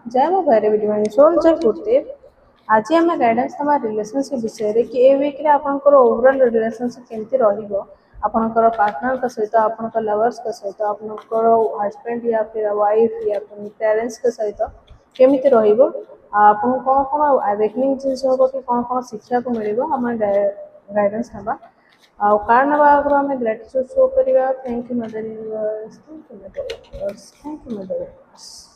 जय मो Bhairavi divine soul जय गुरुदेव। आज आम गाइडेंस नवा रिलेशनशिप विषय कि ए वीक रे आपनकर ओवरऑल रिलेशनशिप केमती रहिबो आपनकर पार्टनर का सहित आपनकर लवर्स का सहित आपनकर हस्बैंड या फिर वाइफ या फिर पेरेंट्स के सहित केमती रहिबो आपन कोन कोन अवेकनिंग जिंस होबो कि कोन कोन शिक्षा को मिलिबो हम गाइडेंस नवा आ कार नवा आगरो हम ग्रेटिट्यूड शो करिवा। Thank you mother universe, thank you mother universe, thank you mother universe.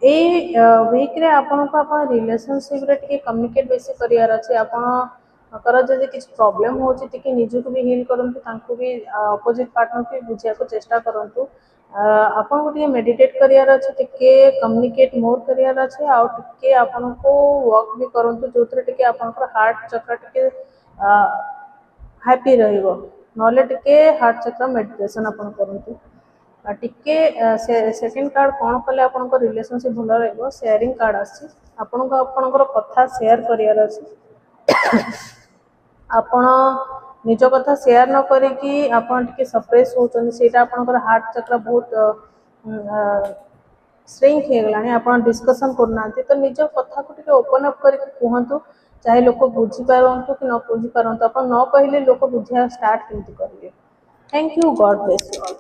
A week रे आपन को अपन रिलेशनशिप रे टिके कम्युनिकेट बेसी करियार अछि। आपन कर जदि किछ प्रॉब्लम होछि टिके निजु को भी हील करंतु तांको भी अपोजिट पार्टनर के बुझिया को चेष्टा करंतु। आपन को टिके मेडिटेट करियार अछि, टिके कम्युनिकेट मोर करियार अछि आ टिके आपन को वर्क भी करंतु जोथरे टिके आपन को हार्ट चक्र टिके हैप्पी रहइबो नले टिके हार्ट चक्र मेडिटेशन आपन करंतु। टिके सेकंड कार्ड कौन कले आपन को रिलेशनशिप भल रहिबो शेयरिंग कार्ड आछि। आपन को आपनकर कथा शेयर करियार अछि। आपण निज कथा शेयर न करी कि आपण टिके सरप्राइज होचन सेटा आपनकर हार्ट चक्र बहुत श्रिंक हे गलानी। आपण डिस्कशन करनांती तो निज कथा को टिके ओपन अप करके कहंतु, चाहे लोक बुझी पारंतु कि न बुझी पारंतु। आपण न कहिले लोक बुझिया स्टार्ट केमती करिवे। Thank you, God bless you all.